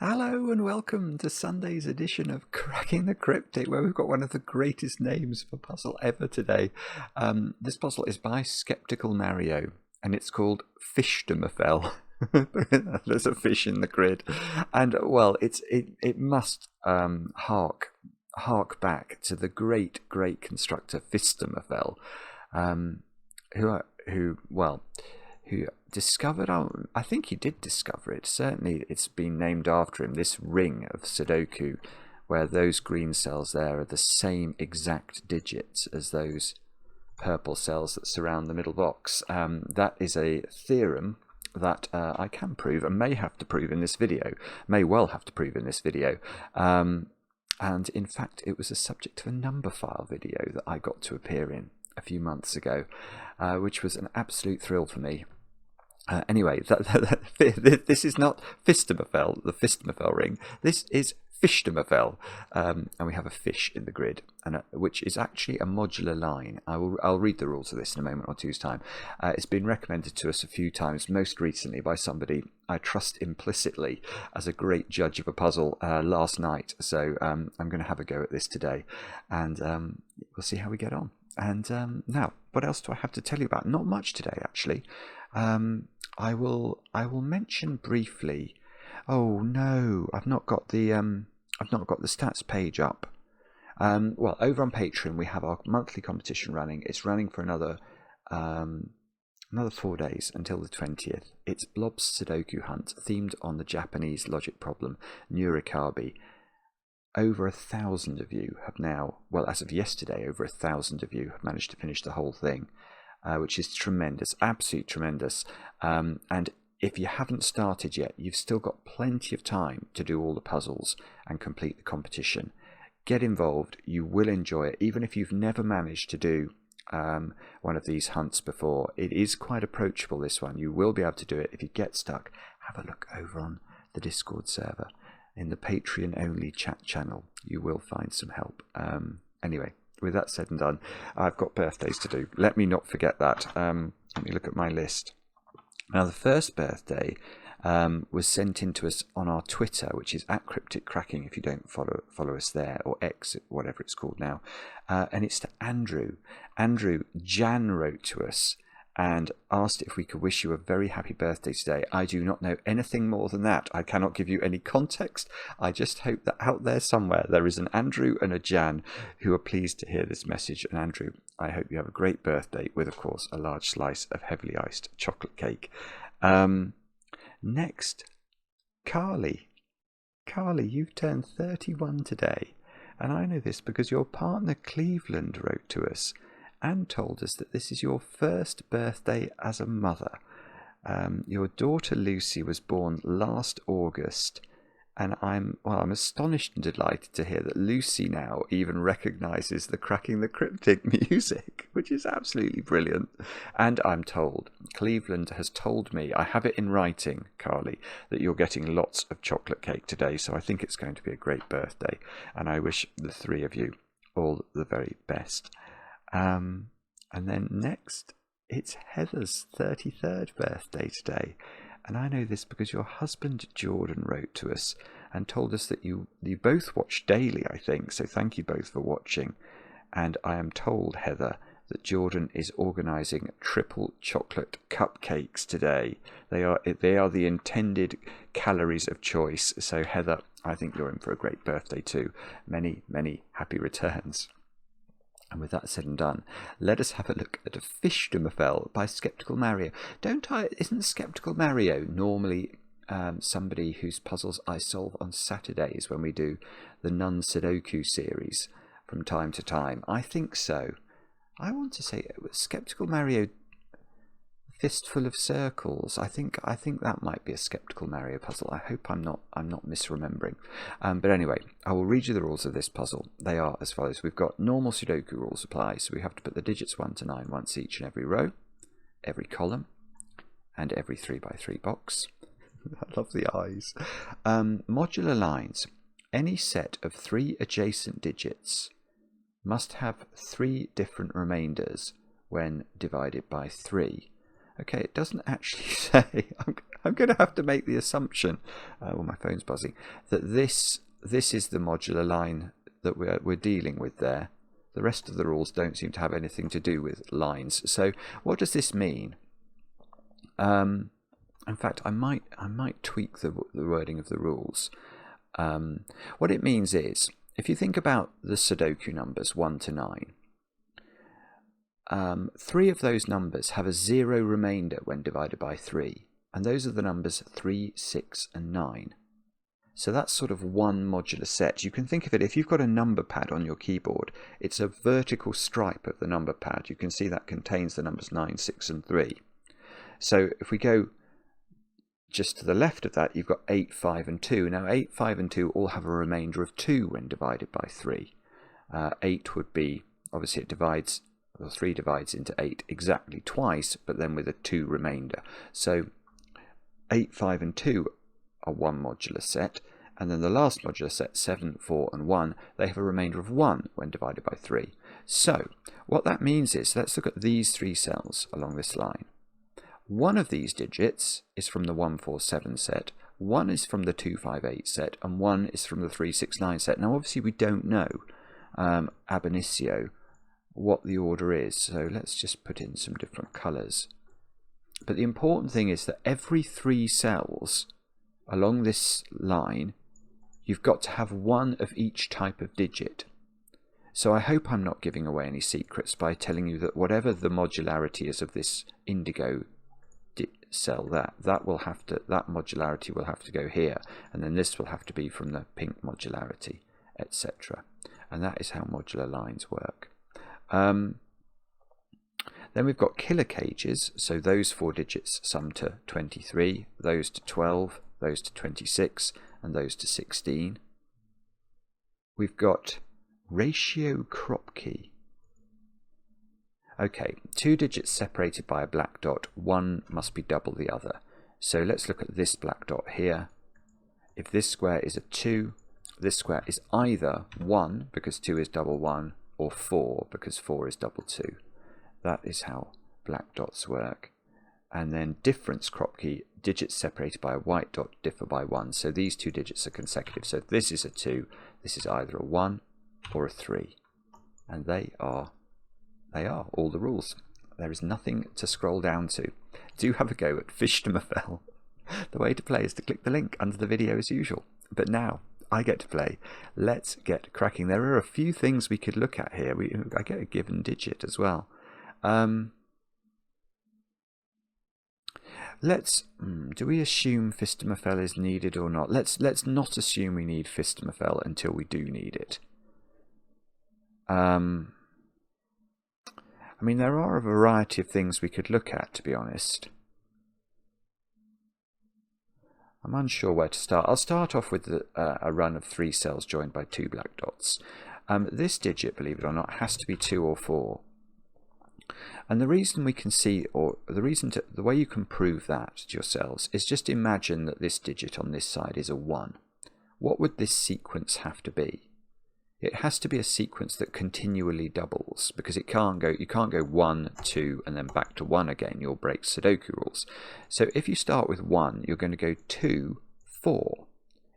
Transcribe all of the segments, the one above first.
Hello and welcome to Sunday's edition of Cracking the Cryptic, where we've got one of the greatest names for puzzle ever today. This puzzle is by Skeptical Mario, and it's called Fishtomefel. There's a fish in the grid, and well, it must hark back to the great constructor Phistomefel, who discovered, I think he did discover it, certainly it's been named after him, this ring of Sudoku, where those green cells there are the same exact digits as those purple cells that surround the middle box. That is a theorem that I can prove, and may have to prove in this video, may well have to prove in this video. And in fact, it was a subject of a number file video that I got to appear in a few months ago, which was an absolute thrill for me. Anyway, this is not Phistomefel, the Phistomefel ring. This is Fishtomefel, and we have a fish in the grid, and which is actually a modular line. I'll read the rules of this in a moment or two's time. It's been recommended to us a few times, most recently by somebody I trust implicitly as a great judge of a puzzle last night. So I'm going to have a go at this today, and we'll see how we get on. And now, what else do I have to tell you about? Not much today, actually. I will mention briefly. Oh no, I've not got the stats page up. Well, over on Patreon we have our monthly competition running. It's running for another 4 days until the 20th. It's Blobz Sudoku Hunt, themed on the Japanese logic problem Nurikabe. Over 1,000 of you have now, well, as of yesterday, over 1,000 of you have managed to finish the whole thing. Which is tremendous, absolutely tremendous. And if you haven't started yet, you've still got plenty of time to do all the puzzles and complete the competition. Get involved, you will enjoy it, even if you've never managed to do one of these hunts before. It is quite approachable, this one. You will be able to do it. If you get stuck, have a look over on the Discord server. In the Patreon-only chat channel, you will find some help. Anyway. With that said and done, I've got birthdays to do. Let me not forget that. Let me look at my list. Now, the first birthday was sent in to us on our Twitter, which is @CrypticCracking, if you don't follow us there, or X, whatever it's called now. And it's to Andrew. Jan wrote to us and asked if we could wish you a very happy birthday today. I do not know anything more than that. I cannot give you any context. I just hope that out there somewhere there is an Andrew and a Jan who are pleased to hear this message. And Andrew, I hope you have a great birthday with, of course, a large slice of heavily iced chocolate cake. Next, Carly. Carly, you've turned 31 today. And I know this because your partner Cleveland wrote to us and told us that this is your first birthday as a mother. Your daughter Lucy was born last August, and I'm astonished and delighted to hear that Lucy now even recognises the Cracking the Cryptic music, which is absolutely brilliant. And I'm told, Cleveland has told me, I have it in writing, Carly, that you're getting lots of chocolate cake today, so I think it's going to be a great birthday, and I wish the three of you all the very best. And then next, it's Heather's 33rd birthday today. And I know this because your husband Jordan wrote to us and told us that you both watch daily, I think. So thank you both for watching. And I am told, Heather, that Jordan is organising triple chocolate cupcakes today. They are the intended calories of choice. So Heather, I think you're in for a great birthday too. Many, many happy returns. And with that said and done, let us have a look at a Fishtomefel by Skeptical Mario. Isn't Skeptical Mario normally somebody whose puzzles I solve on Saturdays when we do the non-Sudoku series from time to time? I think so. I want to say Skeptical Mario Fistful of Circles. I think that might be a Skeptical Mario puzzle. I hope I'm not misremembering. But anyway, I will read you the rules of this puzzle. They are as follows. We've got normal Sudoku rules apply, so we have to put the digits 1 to 9 once each in every row, every column, and every 3x3 box. I love the eyes. Modular lines. Any set of 3 adjacent digits must have 3 different remainders when divided by 3. Okay, it doesn't actually say. I'm going to have to make the assumption, well, my phone's buzzing, that this is the modular line that we're dealing with there. The rest of the rules don't seem to have anything to do with lines. So what does this mean? In fact, I might tweak the wording of the rules. What it means is, if you think about the Sudoku numbers 1 to 9, 3 of those numbers have a 0 remainder when divided by 3, and those are the numbers 3, 6 and 9. So that's sort of one modular set. You can think of it, if you've got a number pad on your keyboard, it's a vertical stripe of the number pad. You can see that contains the numbers 9, 6 and 3. So if we go just to the left of that, you've got 8, 5 and 2. Now 8, 5 and 2 all have a remainder of 2 when divided by 3. 8 would be, obviously it divides, well, 3 divides into 8 exactly twice, but then with a 2 remainder. So 8, 5 and 2 are one modular set, and then the last modular set, 7, 4 and 1, they have a remainder of 1 when divided by 3. So what that means is, let's look at these 3 cells along this line. One of these digits is from the 147 set, one is from the 258 set, and one is from the 369 set. Now obviously we don't know ab initio what the order is, so let's just put in some different colours. But the important thing is that every 3 cells along this line, you've got to have one of each type of digit. So I hope I'm not giving away any secrets by telling you that whatever the modularity is of this indigo cell, that modularity will have to go here, and then this will have to be from the pink modularity, etc. And that is how modular lines work. Then we've got killer cages, so those 4 digits sum to 23, those to 12, those to 26, and those to 16. We've got ratio crop key. Okay, 2 digits separated by a black dot, one must be double the other. So let's look at this black dot here. If this square is a 2, this square is either 1, because 2 is double 1, or 4, because 4 is double 2. That is how black dots work. And then difference crop key, digits separated by a white dot differ by 1. So these 2 digits are consecutive. So if this is a 2, this is either a 1 or a 3. And they are all the rules. There is nothing to scroll down to. Do have a go at Fishtomefel. The way to play is to click the link under the video as usual. But now I get to play. Let's get cracking. There are a few things we could look at here. I get a given digit as well. Do we assume Phistomefel is needed or not? Let's not assume we need Phistomefel until we do need it. I mean, there are a variety of things we could look at, to be honest. I'm unsure where to start. I'll start off with a run of 3 cells joined by 2 black dots. This digit, believe it or not, has to be 2 or 4. And the reason we can see, or the way you can prove that to yourselves, is just imagine that this digit on this side is a 1. What would this sequence have to be? It has to be a sequence that continually doubles, because you can't go 1, 2 and then back to 1 again. You'll break Sudoku rules. So if you start with 1, you're going to go 2, 4.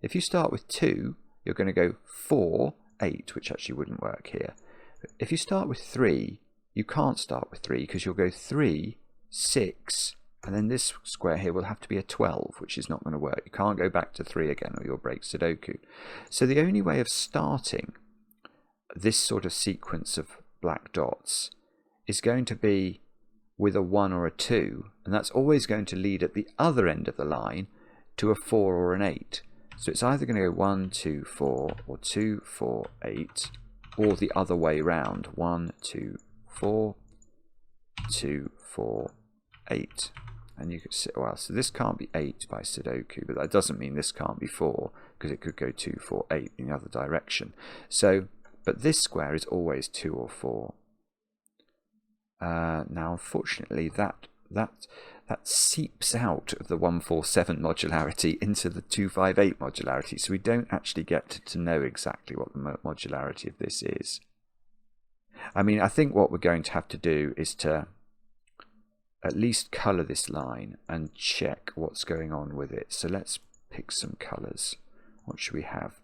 If you start with 2, you're going to go 4, 8, which actually wouldn't work here. If you start with 3, you can't start with 3 because you'll go 3, 6, and then this square here will have to be a 12, which is not going to work. You can't go back to 3 again or you'll break Sudoku. So the only way of starting this sort of sequence of black dots is going to be with a 1 or a 2, and that's always going to lead at the other end of the line to a 4 or an 8. So it's either going to go 1, 2, 4, or 2, 4, 8, or the other way round, 1, 2, 4, 2, 4, 8. And you could say, well, so this can't be 8 by Sudoku, but that doesn't mean this can't be 4, because it could go 2, 4, 8 in the other direction. So, but this square is always 2 or 4. Now, unfortunately, that seeps out of the 147 modularity into the 258 modularity, so we don't actually get to know exactly what the modularity of this is. I mean, I think what we're going to have to do is to at least colour this line and check what's going on with it. So let's pick some colours. What should we have?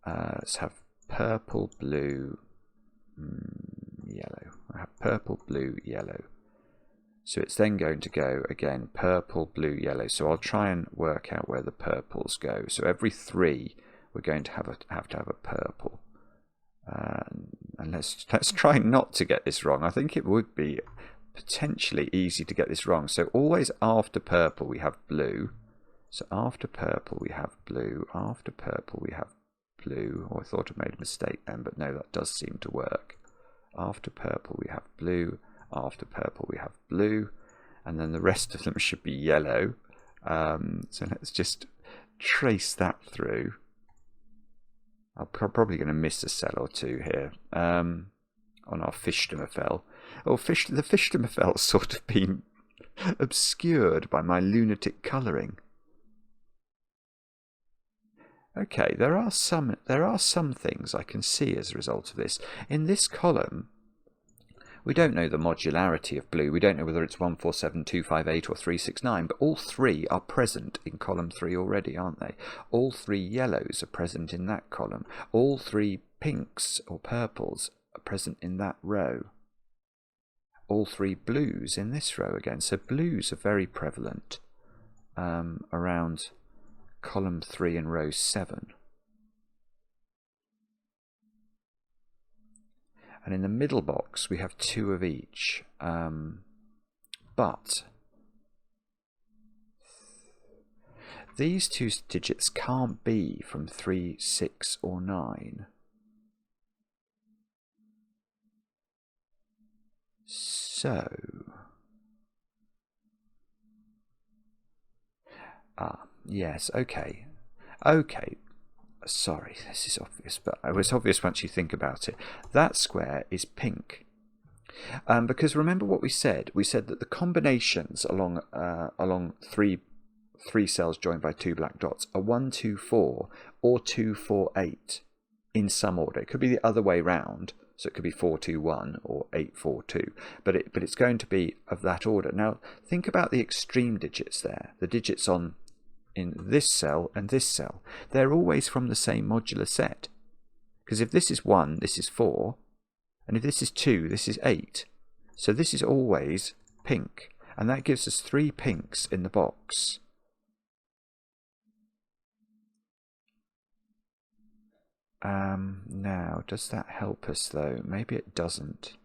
Let's have purple, blue, yellow. I have purple, blue, yellow. So it's then going to go again purple, blue, yellow. So I'll try and work out where the purples go. So every 3 we're going to have a purple. And let's try not to get this wrong. I think it would be potentially easy to get this wrong. So always after purple we have blue. So after purple we have blue. After purple we have blue. Oh, I thought I made a mistake then, but no, that does seem to work. After purple we have blue. After purple we have blue. And then the rest of them should be yellow. So let's just trace that through. I'm probably going to miss a cell or two here on our Fishtomefel. Oh, the Phishtomefel's sort of been obscured by my lunatic colouring. Okay, there are some things I can see as a result of this. In this column, we don't know the modularity of blue. We don't know whether it's 147, 258 or 369, but all 3 are present in column 3 already, aren't they? All 3 yellows are present in that column. All 3 pinks or purples are present in that row. All 3 blues in this row again. So blues are very prevalent around column 3 and row 7. And in the middle box we have 2 of each, but these 2 digits can't be from 3, 6 or 9. So yes, okay. Sorry, this is obvious, but it was obvious once you think about it. That square is pink. Because remember what we said? We said that the combinations along three cells joined by 2 black dots are 1, 2, 4 or 2, 4, 8 in some order. It could be the other way round, so it could be 4, 2, 1 or 8, 4, 2. But it's going to be of that order. Now think about the extreme digits there. The digits in this cell and this cell, they're always from the same modular set, because if this is 1, this is 4, and if this is 2, this is 8. So this is always pink, and that gives us 3 pinks in the box. Now does that help us though? Maybe it doesn't.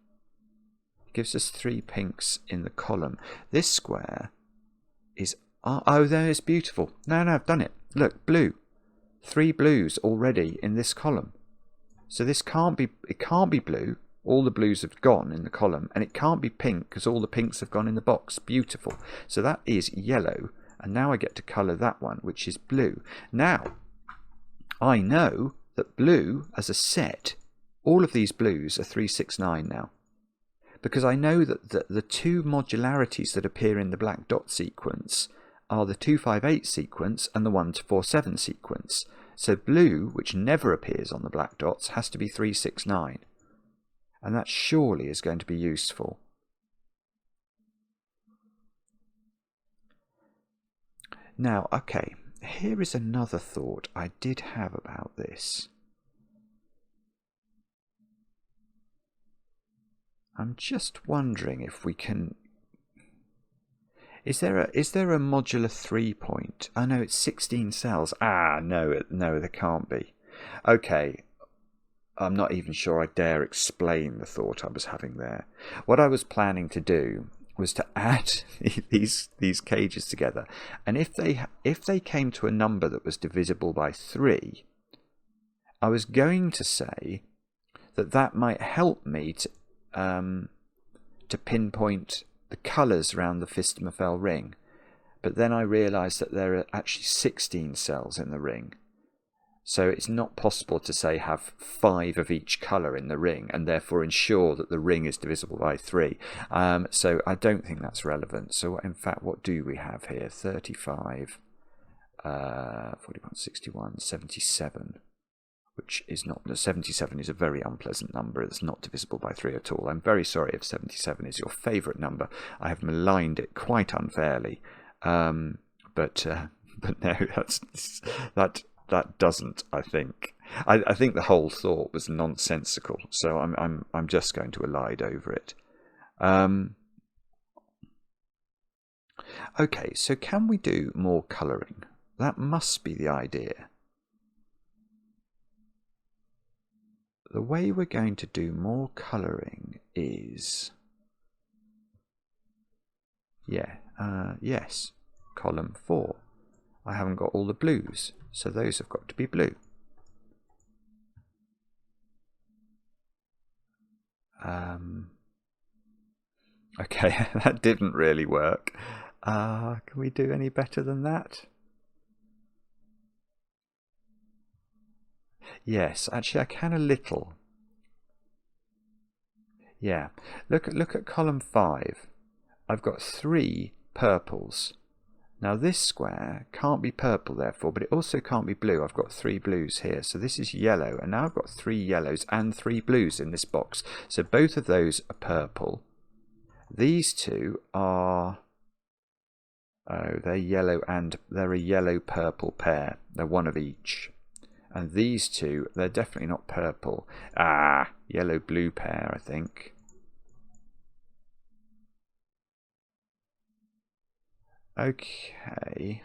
It gives us 3 pinks in the column. This square is oh, there is beautiful. No, I've done it. Look, blue. 3 blues already in this column. So this can't be blue. All the blues have gone in the column, and it can't be pink because all the pinks have gone in the box. Beautiful. So that is yellow, and now I get to colour that one, which is blue. Now, I know that blue as a set, all of these blues are 369 now. Because I know that the 2 modularities that appear in the black dot sequence are the 258 sequence and the 147 sequence. So blue, which never appears on the black dots, has to be 369. And that surely is going to be useful. Now, okay, here is another thought I did have about this. I'm just wondering if we can... Is there a modular 3 point? I know it's 16 cells. No, there can't be. Okay, I'm not even sure I dare explain the thought I was having there. What I was planning to do was to add these cages together, and if they came to a number that was divisible by 3, I was going to say that might help me to pinpoint the colours around the Phistomefel ring, but then I realised that there are actually 16 cells in the ring, so it's not possible to say have 5 of each colour in the ring and therefore ensure that the ring is divisible by 3. So I don't think that's relevant. So in fact, what do we have here? 35, 41, 61, 77. which is not, 77 is a very unpleasant number. It's not divisible by 3 at all. I'm very sorry if 77 is your favourite number. I have maligned it quite unfairly. But no, that doesn't, I think. I think the whole thought was nonsensical, so I'm just going to elide over it. Okay, so can we do more colouring? That must be the idea. The way we're going to do more colouring is, yes, column 4. I haven't got all the blues, so those have got to be blue. Okay, that didn't really work. Can we do any better than that? Yes, actually I can a little. Yeah, look at column 5. I've got 3 purples. Now this square can't be purple therefore, but it also can't be blue. I've got 3 blues here, so this is yellow, and now I've got 3 yellows and 3 blues in this box. So both of those are purple. These 2 are, oh, they're yellow, and they're a yellow-purple pair. They're one of each. And these 2, they're definitely not purple. Ah, yellow-blue pair, I think. Okay.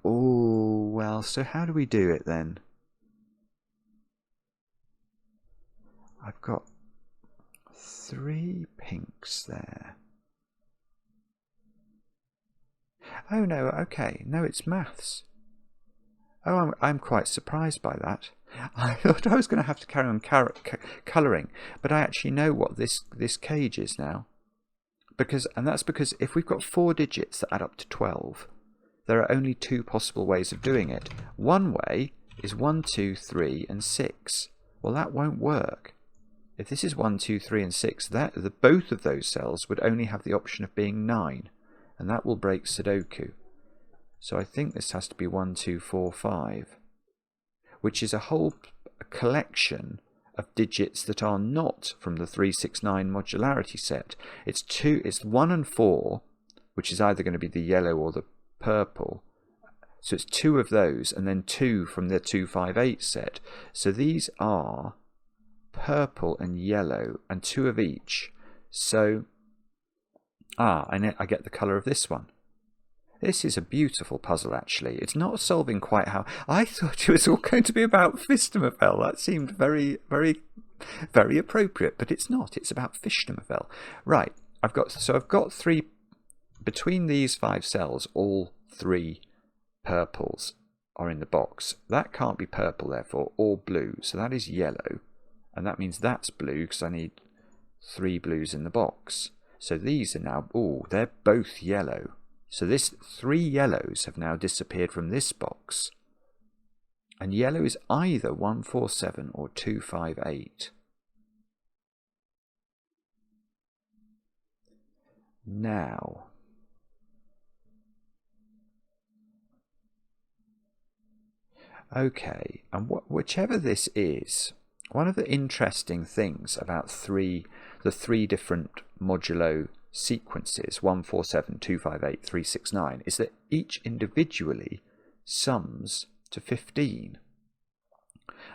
Oh, well, so how do we do it then? I've got 3 pinks there. Oh no, okay, no, it's maths. Oh, I'm quite surprised by that. I thought I was going to have to carry on colouring, but I actually know what this cage is now. And that's because if we've got 4 digits that add up to 12, there are only 2 possible ways of doing it. One way is 1, 2, 3 and 6. Well, that won't work. If this is 1, 2, 3 and 6, both of those cells would only have the option of being 9, and that will break Sudoku. So I think this has to be 1, 2, 4, 5, which is a whole collection of digits that are not from the 369 modularity set. It's 1 and 4, which is either going to be the yellow or the purple. So it's 2 of those, and then 2 from the 258 set. So these are purple and yellow, and 2 of each. So, I get the colour of this one. This is a beautiful puzzle, actually. It's not solving quite how I thought it was all going to be about Phistomefel. That seemed very, very, very appropriate, but it's not. It's about Fishtomefel. Right. I've got 3 between these 5 cells. All 3 purples are in the box. That can't be purple, therefore, or blue. So that is yellow, and that means that's blue because I need 3 blues in the box. So these are now, they're both yellow. So this 3 yellows have now disappeared from this box. And yellow is either 147 or 258. Now, okay, and whichever this is, one of the interesting things about the 3 different modulo sequences, 147, 258, 369, is that each individually sums to 15.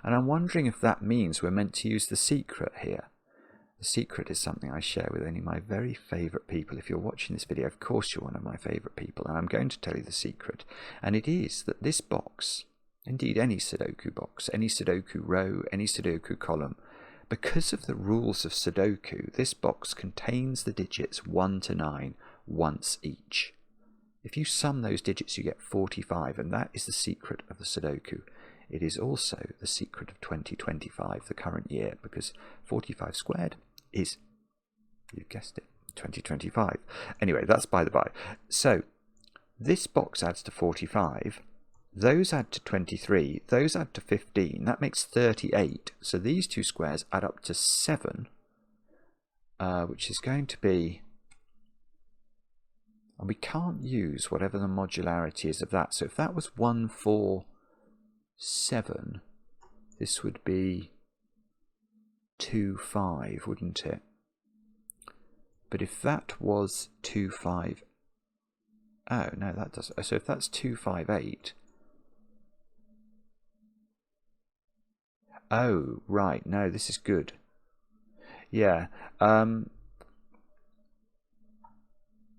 And I'm wondering if that means we're meant to use the secret here. The secret is something I share with only my very favourite people. If you're watching this video, of course you're one of my favourite people, and I'm going to tell you the secret. And it is that this box, indeed any Sudoku box, any Sudoku row, any Sudoku column, because of the rules of Sudoku, this box contains the digits 1 to 9 once each. If you sum those digits, you get 45, and that is the secret of the Sudoku. It is also the secret of 2025, the current year, because 45 squared is, you've guessed it, 2025. Anyway, that's by the by. So, this box adds to 45. Those add to 23, those add to 15, that makes 38. So these 2 squares add up to 7, which is going to be, and we can't use whatever the modularity is of that. So if that was 1, 4, 7, this would be 2, 5, wouldn't it? But if that was 2, 5, oh no, that does. So if that's 2, 5, 8. Oh right, no, this is good. Yeah.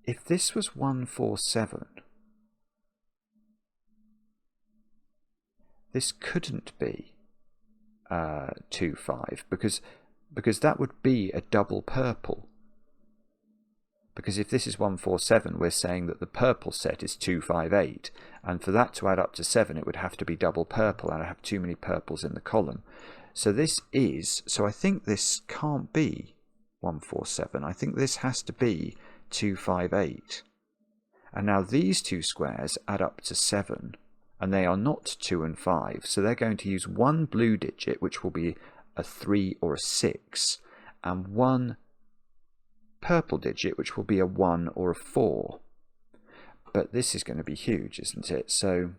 If this was 1, 4, 7, this couldn't be 2, 5 because that would be a double purple. Because if this is 1, 4, 7, we're saying that the purple set is 2, 5, 8, and for that to add up to 7, it would have to be double purple, and I have too many purples in the column. So this is, so I think this can't be 1, 4, 7. I think this has to be 2, 5, 8. And now these two squares add up to 7, and they are not 2 and 5. So they're going to use one blue digit, which will be a 3 or a 6, and one purple digit, which will be a 1 or a 4. But this is going to be huge, isn't it? So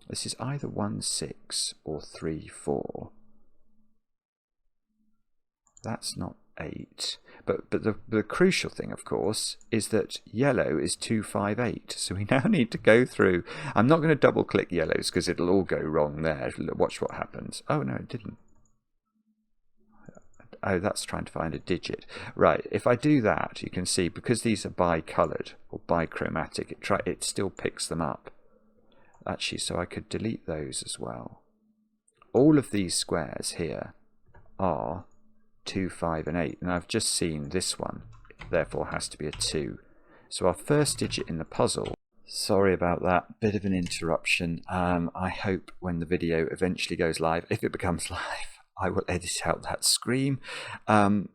this is either 1, 6 or 3, 4. That's not 8. But the crucial thing, of course, is that yellow is 2, 5, 8. So we now need to go through. I'm not going to double click yellows because it'll all go wrong there. Watch what happens. Oh no, it didn't. Oh, that's trying to find a digit. Right, if I do that, you can see, because these are bi-coloured or bichromatic, it still picks them up. Actually, so I could delete those as well. All of these squares here are 2, 5 and 8, and I've just seen this one, therefore has to be a 2. So our first digit in the puzzle, sorry about that, bit of an interruption. I hope when the video eventually goes live, if it becomes live, I will edit out that scream,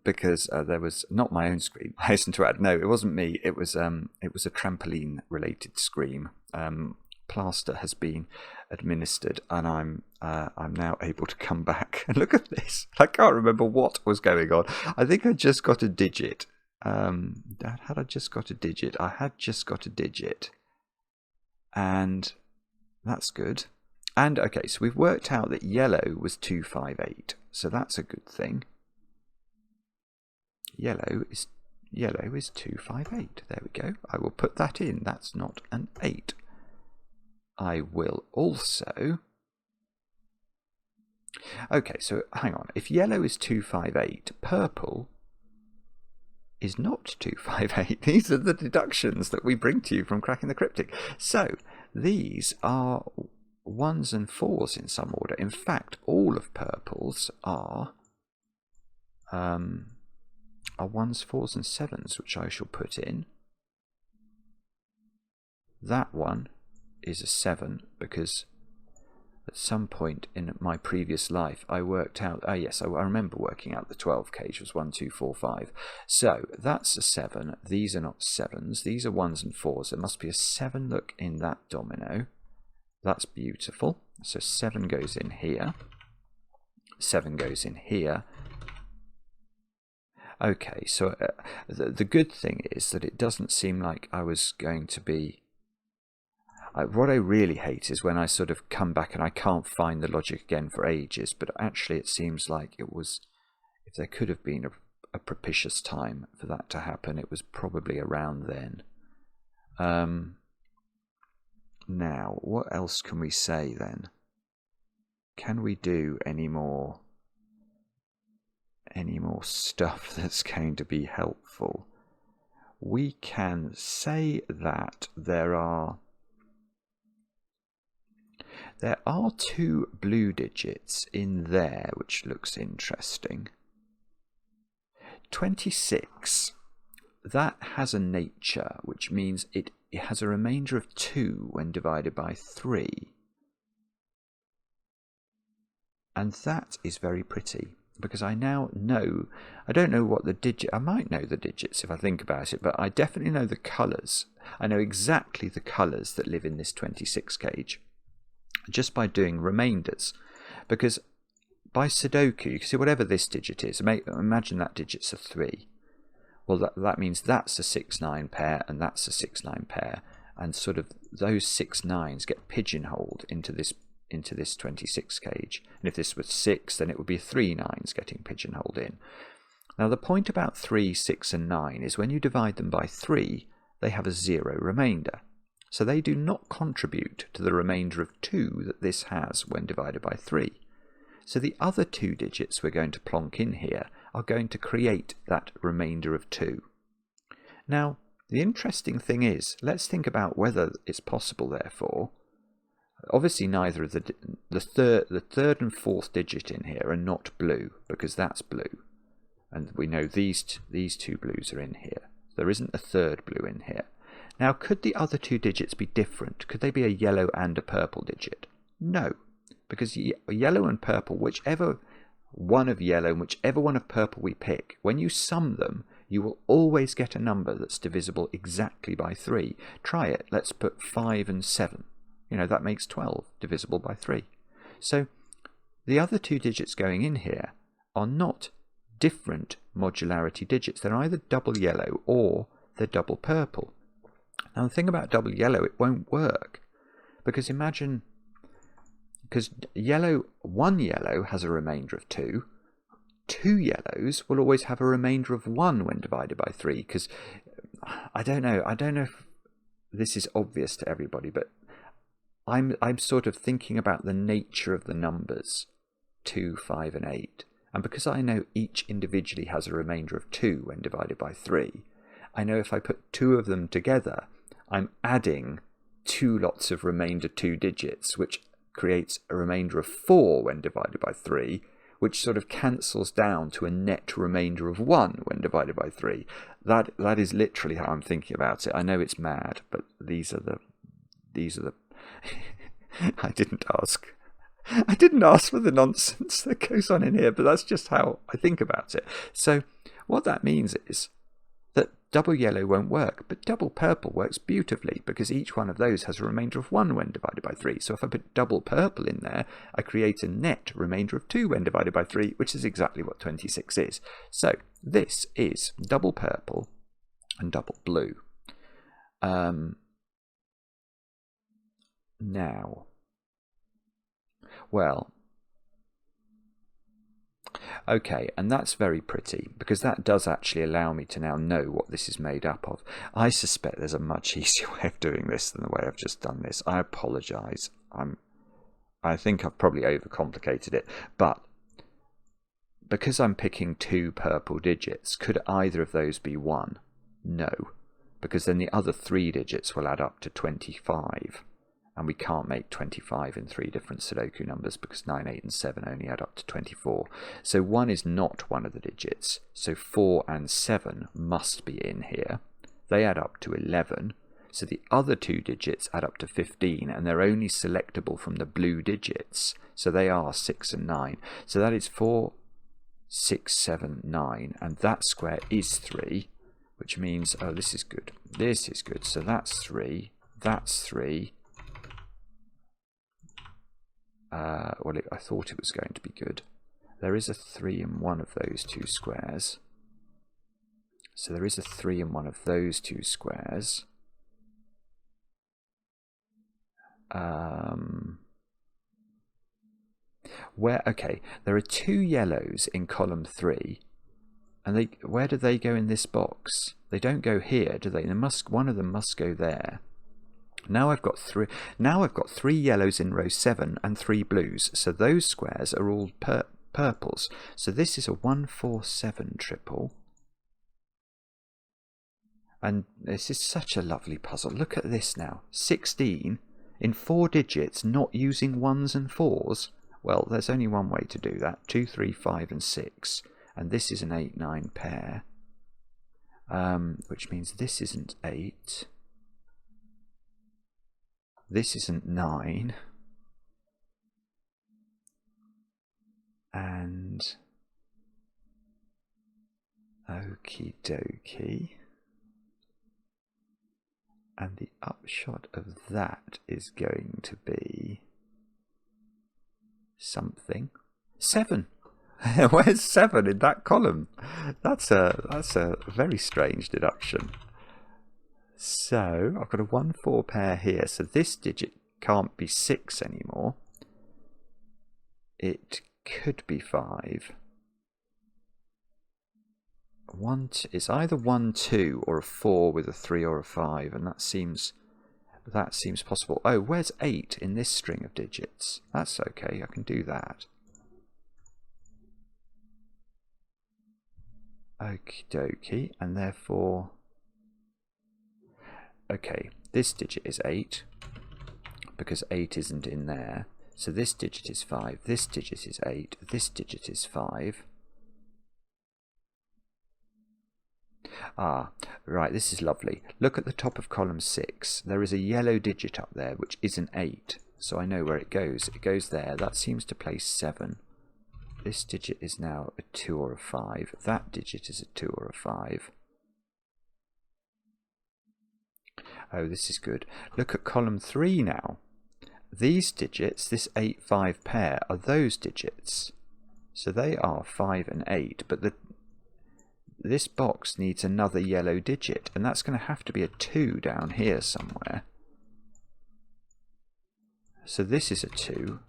because there was not my own scream. I hasten to add, no, it wasn't me. It was a trampoline-related scream. Plaster has been administered, and I'm now able to come back and look at this. I can't remember what was going on. I think I just got a digit. Had I just got a digit? I had just got a digit, and that's good. And okay, so we've worked out that yellow was 2, 5, 8. So that's a good thing. Yellow is 2, 5, 8. There we go. I will put that in. That's not an 8. I will also. Okay, so hang on. If yellow is 2, 5, 8, purple is not 2, 5, 8. These are the deductions that we bring to you from Cracking the Cryptic. So these are 1s and 4s in some order. In fact, all of purples are 1s, 4s and 7s, which I shall put in. That one is a 7 because at some point in my previous life I worked out, yes, I remember working out the 12 cage was 1, 2, 4, 5. So that's a 7. These are not 7s. These are 1s and 4s. There must be a 7 look in that domino. That's beautiful. So 7 goes in here. 7 goes in here. Okay, so the good thing is that it doesn't seem like I was going to be... what I really hate is when I sort of come back and I can't find the logic again for ages, but actually it seems like it was... If there could have been a propitious time for that to happen, it was probably around then. Now, what else can we say then? Can we do any more stuff that's going to be helpful? We can say that there are 2 blue digits in there, which looks interesting. 26, that has a nature, which means it has a remainder of 2 when divided by 3. And that is very pretty, because I now know, I don't know what the digit, I might know the digits if I think about it, but I definitely know the colours. I know exactly the colours that live in this 26 cage, just by doing remainders. Because by Sudoku, you can see whatever this digit is, imagine that digit's a 3. Well, that means that's a 6-9 pair, and that's a 6-9 pair, and sort of those 6 9s get pigeonholed into this into this 26 cage. And if this was 6, then it would be 3 9s getting pigeonholed in. Now the point about 3, 6 and 9 is when you divide them by 3, they have a 0 remainder. So they do not contribute to the remainder of 2 that this has when divided by 3. So the other 2 digits we're going to plonk in here are going to create that remainder of 2. Now, the interesting thing is, let's think about whether it's possible, therefore. Obviously, neither of the third and fourth digit in here are not blue, because that's blue. And we know these 2 blues are in here. There isn't a third blue in here. Now, could the other 2 digits be different? Could they be a yellow and a purple digit? No, because yellow and purple, whichever one of yellow and whichever one of purple we pick, when you sum them, you will always get a number that's divisible exactly by 3. Try it. Let's put 5 and 7. You know, that makes 12 divisible by 3. So the other 2 digits going in here are not different modularity digits. They're either double yellow or they're double purple. Now the thing about double yellow, it won't work, because imagine, because one yellow has a remainder of 2. 2 yellows will always have a remainder of 1 when divided by 3, because I don't know if this is obvious to everybody, but I'm sort of thinking about the nature of the numbers 2, 5 and 8, and because I know each individually has a remainder of 2 when divided by 3, I know if I put 2 of them together, I'm adding 2 lots of remainder 2 digits, which creates a remainder of 4 when divided by 3, which sort of cancels down to a net remainder of 1 when divided by 3. That is literally how I'm thinking about it. I know it's mad, but these are the I didn't ask for the nonsense that goes on in here, but that's just how I think about it. So what that means is that double yellow won't work, but double purple works beautifully, because each one of those has a remainder of 1 when divided by 3. So if I put double purple in there, I create a net remainder of 2 when divided by 3, which is exactly what 26 is. So this is double purple and double blue. Now, well, okay, and that's very pretty, because that does actually allow me to now know what this is made up of. I suspect there's a much easier way of doing this than the way I've just done this. I apologise. I think I've probably overcomplicated it, but because I'm picking 2 purple digits, could either of those be 1? No, because then the other 3 digits will add up to 25. And we can't make 25 in 3 different Sudoku numbers, because 9, 8 and 7 only add up to 24. So 1 is not one of the digits. So 4 and 7 must be in here. They add up to 11. So the other 2 digits add up to 15, and they're only selectable from the blue digits. So they are 6 and 9. So that is 4, 6, 7, 9. And that square is 3, which means, oh, this is good. This is good. So that's 3. That's 3. Well, I thought it was going to be good. There is a 3 in one of those 2 squares. So there is a 3 in one of those 2 squares. Okay, there are 2 yellows in column 3. And where do they go in this box? They don't go here, do they? One of them must go there. Now I've got 3 yellows in row 7 and 3 blues, so those squares are all purples. So this is a 1, 4, 7 triple. And this is such a lovely puzzle. Look at this now. 16 in 4 digits, not using 1s and 4s. Well, there's only one way to do that. 2, 3, 5 and 6. And this is an 8, 9 pair. Which means this isn't 8. This isn't 9, and okie dokie, and the upshot of that is going to be something. 7. Where's 7 in that column? That's a very strange deduction. So I've got a 1, 4 pair here, so this digit can't be 6 anymore. it could be 5. It's either 1, 2 or a 4 with a 3 or a 5, and that seems possible. Oh, where's 8 in this string of digits? That's okay, I can do that. Okie dokie, and therefore, okay, this digit is 8 because 8 isn't in there. So this digit is 5, this digit is 8, this digit is 5. Ah, right, this is lovely. Look at the top of column 6. There is a yellow digit up there which isn't 8. So I know where it goes. It goes there. That seems to place 7. This digit is now a 2 or a 5. That digit is a 2 or a 5. Oh, this is good. Look at column 3 now. These digits, this 8, 5 pair, are those digits. So they are 5 and 8, but this box needs another yellow digit, and that's going to have to be a 2 down here somewhere. So this is a 2.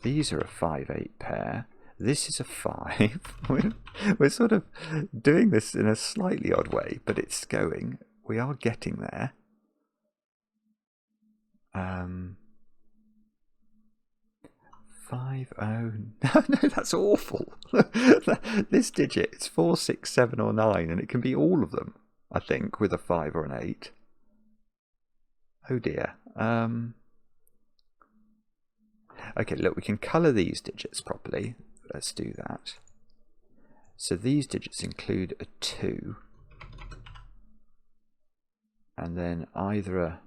These are a 5, 8 pair. This is a 5. We're sort of doing this in a slightly odd way, but it's going. We are getting there. 5, oh, no, that's awful. This digit, it's 4, 6, 7 or 9, and it can be all of them, I think, with a 5 or an 8. Oh dear. Okay, look, we can colour these digits properly. Let's do that. So these digits include a 2, and then either a...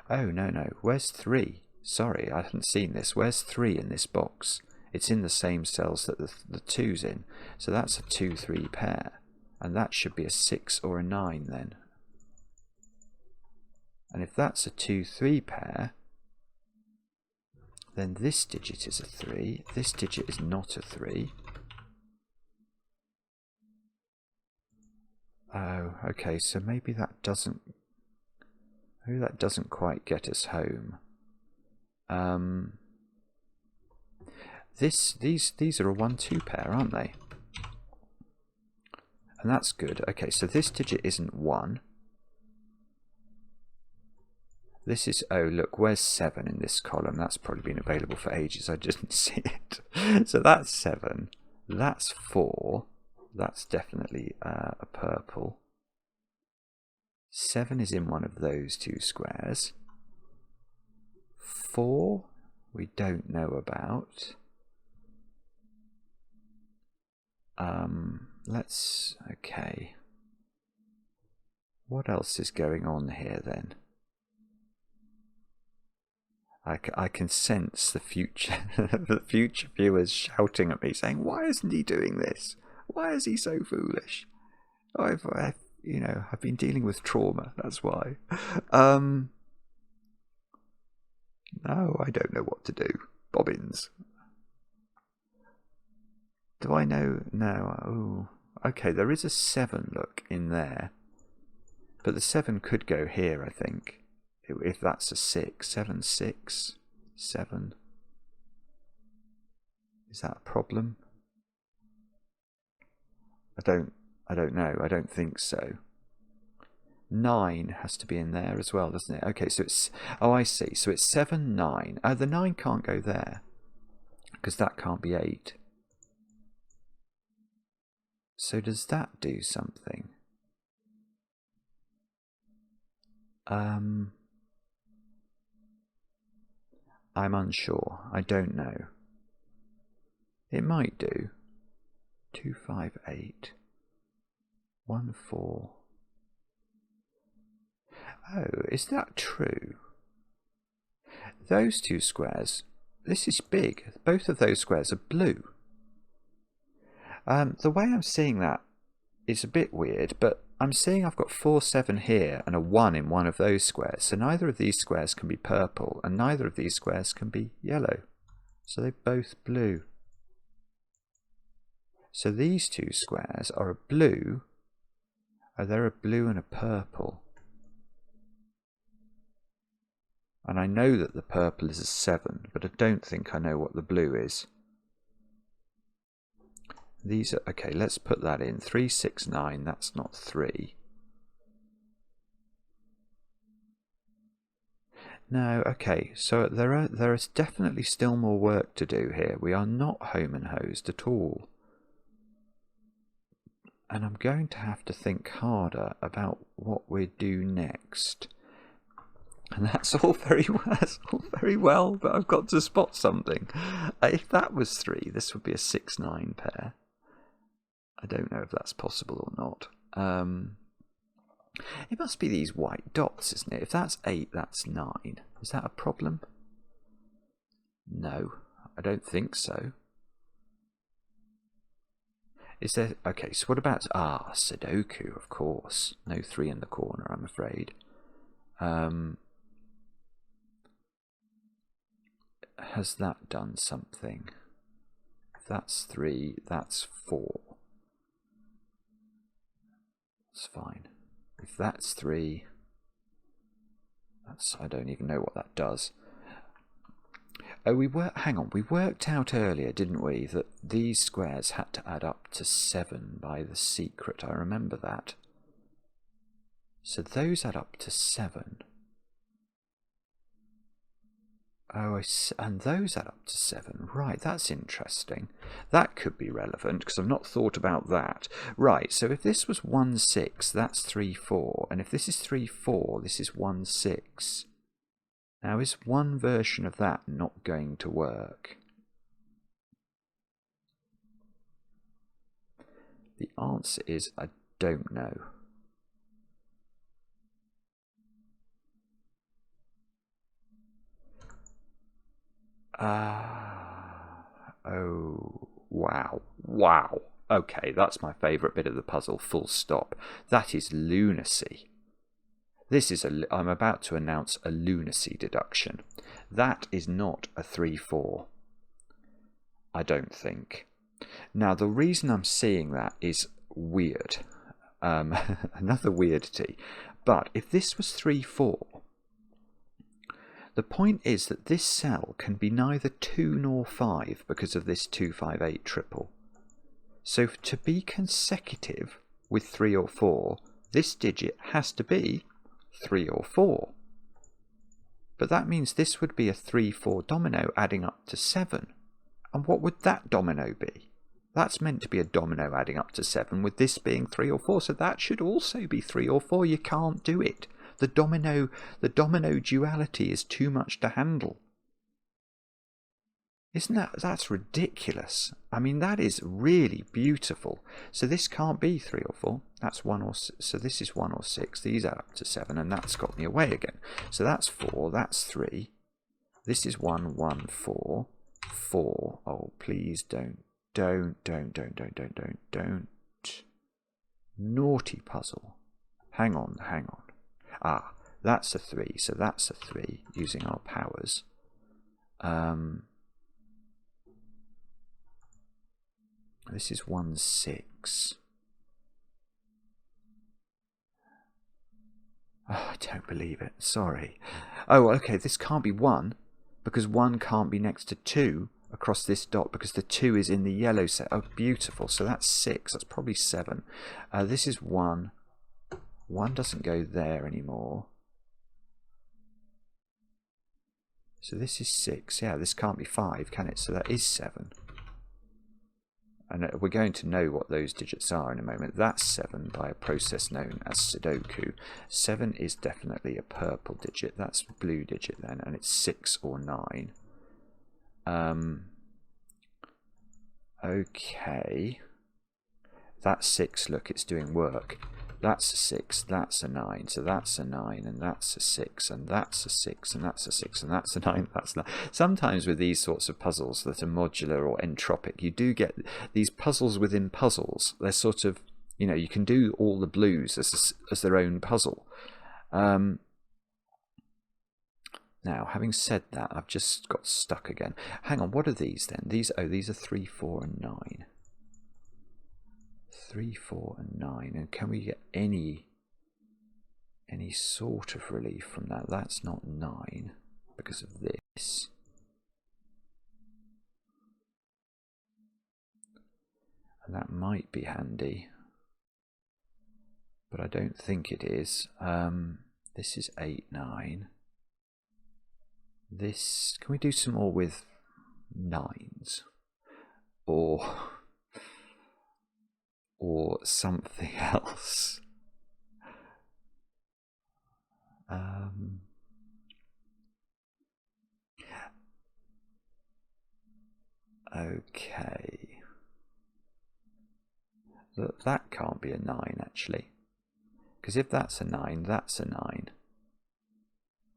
Oh, no, where's 3? Sorry, I hadn't seen this. Where's 3 in this box? It's in the same cells that the 2's in. So that's a 2, 3 pair. And that should be a 6 or a 9 then. And if that's a 2, 3 pair, then this digit is a 3. This digit is not a 3. Oh, okay, so maybe that doesn't quite get us home. These are a 1, 2 pair, aren't they? And that's good. Okay, so this digit isn't 1. This is, oh look, where's 7 in this column? That's probably been available for ages, I didn't see it. So that's 7. That's 4. That's definitely a purple. 7 is in one of those 2 squares. 4 we don't know about. Okay. What else is going on here then? I can sense the future the future viewers shouting at me saying, why isn't he doing this? Why is he so foolish? I've been dealing with trauma, that's why. No, I don't know what to do. Bobbins. Do I know? No. Oh, okay, there is a 7, look, in there. But the 7 could go here, I think. If that's a 6. 7, 6, 7. Is that a problem? I don't know. I don't think so. 9 has to be in there as well, doesn't it? Okay, so it's... Oh, I see. So it's 7, 9. Oh, the 9 can't go there, because that can't be 8. So does that do something? I'm unsure. I don't know. It might do. 2, 5, 8. 1, 4. Oh, is that true? Those 2 squares, this is big. Both of those squares are blue. The way I'm seeing that is a bit weird, but I'm seeing I've got 4, 7 here and a 1 in one of those squares. So neither of these squares can be purple and neither of these squares can be yellow. So they're both blue. So these 2 squares are a blue. Oh, they're a blue and a purple. And I know that the purple is a 7, but I don't think I know what the blue is. These are, okay, let's put that in. 3, 6, 9, that's not 3. No, okay, so there is definitely still more work to do here. We are not home and hosed at all. And I'm going to have to think harder about what we do next. And that's all very well, but I've got to spot something. If that was 3, this would be a 6, 9 pair. I don't know if that's possible or not. It must be these white dots, isn't it? If that's 8, that's 9. Is that a problem? No, I don't think so. Is there... Okay, so what about... Ah, Sudoku, of course. No 3 in the corner, I'm afraid. Has that done something? If that's 3, that's 4. That's fine. If that's 3, that's... I don't even know what that does. Oh, hang on, we worked out earlier, didn't we, that these squares had to add up to 7 by the secret. I remember that. So those add up to 7. Oh, and those add up to 7. Right, that's interesting. That could be relevant, because I've not thought about that. Right, so if this was 1, 6, that's 3, 4. And if this is 3, 4, this is 1, 6. Now, is one version of that not going to work? The answer is I don't know. Oh, wow. Wow. Okay, that's my favourite bit of the puzzle, full stop. That is lunacy. This is I'm about to announce a lunacy deduction. That is not a 3, 4. I don't think. Now, the reason I'm seeing that is weird. Another weirdity. But if this was 3, 4, the point is that this cell can be neither 2 nor 5 because of this 2, 5, 8 triple. So to be consecutive with 3 or 4, this digit has to be 3 or 4. But that means this would be a 3, 4 domino adding up to 7. And what would that domino be? That's meant to be a domino adding up to 7, with this being 3 or 4. So that should also be 3 or 4. You can't do it. The domino duality is too much to handle. That's ridiculous. I mean, that is really beautiful. So this can't be 3 or 4. That's 1 or 6. So this is 1 or 6. These add up to 7, and that's got me away again. So that's 4. That's 3. This is 1, 1, 4. 4. Oh, please don't. Don't. Naughty puzzle. Hang on. Ah, that's a 3. So that's a 3 using our powers. This is 1, 6. Oh, I don't believe it. Sorry. Oh, okay, this can't be 1, because 1 can't be next to 2 across this dot, because the 2 is in the yellow set. Oh, beautiful. So that's 6. That's probably 7. This is 1. 1 doesn't go there anymore. So this is 6. Yeah, this can't be 5, can it? So that is 7. And we're going to know what those digits are in a moment. That's 7 by a process known as Sudoku. 7 is definitely a purple digit. That's a blue digit then, and it's 6 or 9. Okay. That's 6. Look, it's doing work. That's a 6, that's a 9, so that's a 9, and that's a 6, and that's a 6, and that's a 6, and that's a 9, that's a 9. Sometimes with these sorts of puzzles that are modular or entropic, you do get these puzzles within puzzles. They're sort of, you know, you can do all the blues as their own puzzle. Now, having said that, I've just got stuck again. Hang on, what are these then? These are 3, 4, and 9. 3, 4, and 9. And can we get any sort of relief from that? That's not 9. because of this. And that might be handy, but I don't think it is. This is 8, 9. This, can we do some more with 9s? Or something else? Okay. Look, that can't be a 9 actually. Because if that's a 9, that's a 9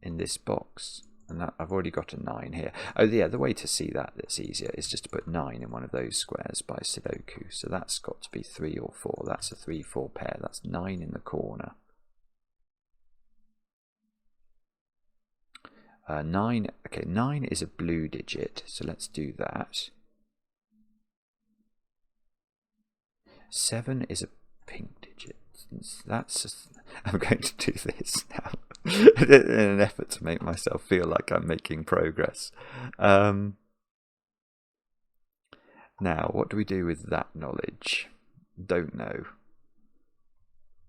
in this box. And that, I've already got a 9 here. Oh yeah, the way to see that that's easier is just to put 9 in one of those squares by Sudoku. So that's got to be 3 or 4. That's a 3-4 pair. That's 9 in the corner. 9, okay, 9 is a blue digit, so let's do that. 7 is a pink digit. That's I'm going to do this now in an effort to make myself feel like I'm making progress. Now, what do we do with that knowledge? Don't know.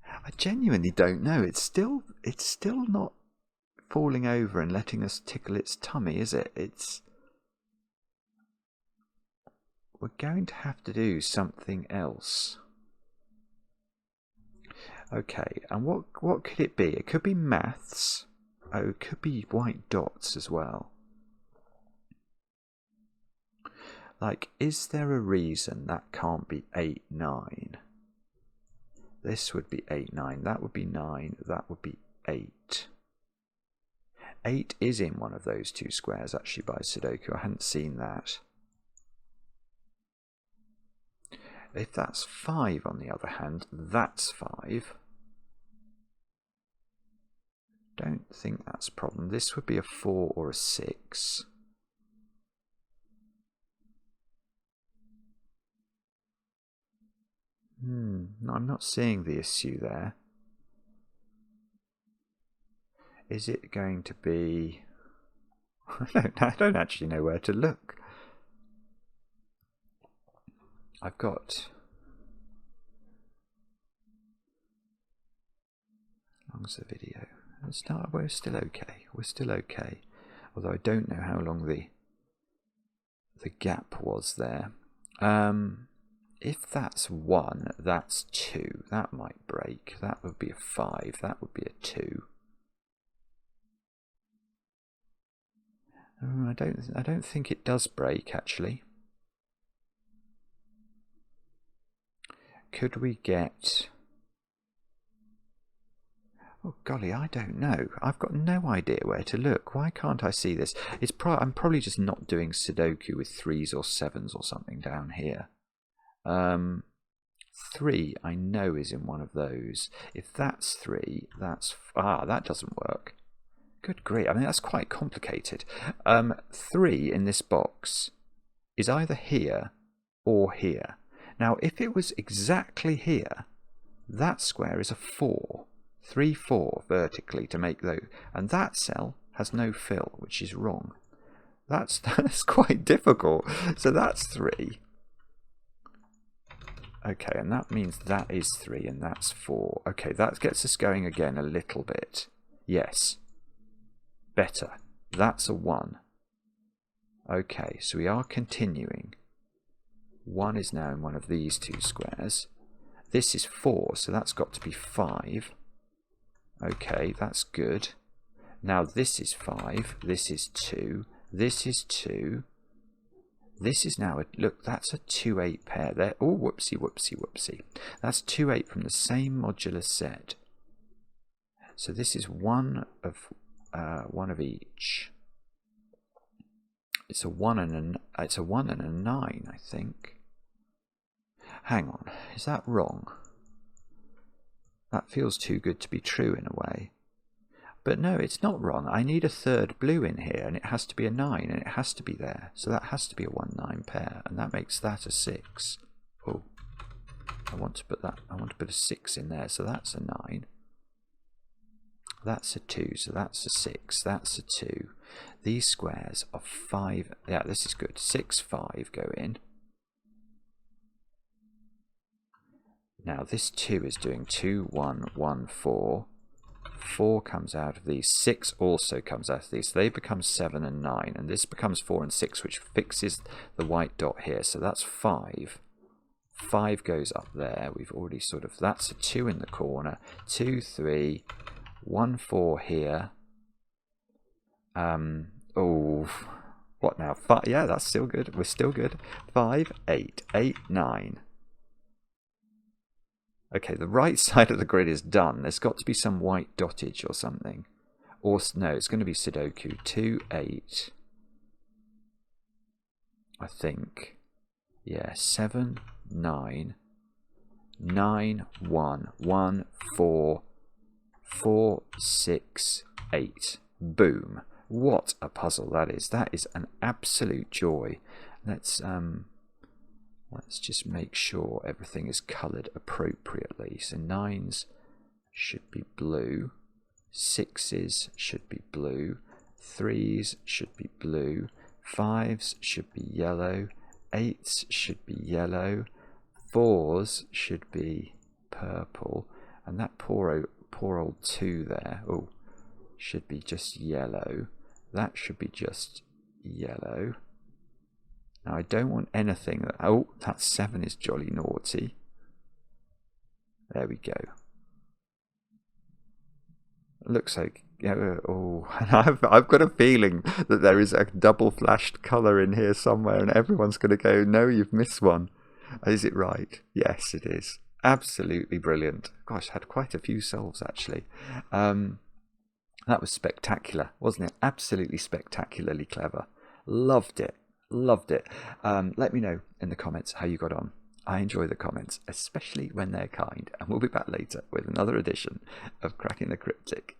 I genuinely don't know. It's still not falling over and letting us tickle its tummy, is it? We're going to have to do something else. Okay, and what could it be? It could be maths. Oh, it could be white dots as well. Like, is there a reason that can't be 8, 9? This would be 8, 9. That would be 9. That would be 8. 8 is in one of those two squares actually by Sudoku. I hadn't seen that. If that's 5 on the other hand, that's 5. Don't think that's a problem. This would be a 4 or a 6. No, I'm not seeing the issue there. Is it going to be... I don't actually know where to look. I've got... How long's the video? We're still okay. We're still okay. Although I don't know how long the gap was there. If that's 1, that's 2. That might break. That would be a 5. That would be a 2. I don't think it does break actually. Could we get... Oh golly, I don't know. I've got no idea where to look. Why can't I see this? I'm probably just not doing Sudoku with 3s or 7s or something down here. 3 I know is in one of those. If that's 3, that's... that doesn't work. Good grief, I mean that's quite complicated. 3 in this box is either here or here. Now if it was exactly here, that square is a 4. 3, 4 vertically to make those, and that cell has no fill, which is wrong. That's quite difficult. So that's 3. Okay, and that means that is 3 and that's 4. Okay, that gets us going again a little bit. Yes. Better. That's a 1. Okay, so we are continuing. 1 is now in one of these two squares. This is 4, so that's got to be 5. Okay, that's good. Now this is 5, this is 2, this is 2. This is now, look, that's a 2-8 pair there. Oh, whoopsie, whoopsie, whoopsie. That's 2-8 from the same modular set. So this is one of each. It's a 1 and a 9, I think. Hang on, is that wrong? That feels too good to be true in a way. But no, it's not wrong. I need a third blue in here, and it has to be a 9, and it has to be there. So that has to be a 1-9 pair, and that makes that a 6. Oh, I want to put a 6 in there, so that's a 9. That's a 2, so that's a 6, that's a 2. These squares are 5. Yeah, this is good. 6, 5 go in. Now this 2 is doing 2, 1, 1, 4. 4 comes out of these. 6 also comes out of these. So they become 7 and 9. And this becomes 4 and 6, which fixes the white dot here. So that's 5. 5 goes up there. We've already sort of... That's a 2 in the corner. 2, 3... 1, 4 here. Oh, what now? 5. Yeah, that's still good. We're still good. 5, 8, 8, 9. Okay, the right side of the grid is done. There's got to be some white dottage or something. Or no, it's going to be Sudoku. 2, 8. I think. Yeah, 7, 9. 9, 1, 1, 4. 4, 6, 8. Boom. What a puzzle that is. That is an absolute joy. Let's just make sure everything is coloured appropriately. So 9s should be blue. 6s should be blue. 3s should be blue. 5s should be yellow. 8s should be yellow. 4s should be purple. And that poor old 2 there, oh, should be just yellow. That should be just yellow. Now I don't want anything that... Oh, that 7 is jolly naughty. There we go. Looks like... Oh, I've got a feeling that there is a double flashed colour in here somewhere and everyone's going to go, no, you've missed one. Is it right? Yes, it is. Absolutely brilliant. Gosh, had quite a few solves actually. That was spectacular, wasn't it? Absolutely spectacularly clever. Loved it. Loved it. Let me know in the comments how you got on. I enjoy the comments, especially when they're kind. And we'll be back later with another edition of Cracking the Cryptic.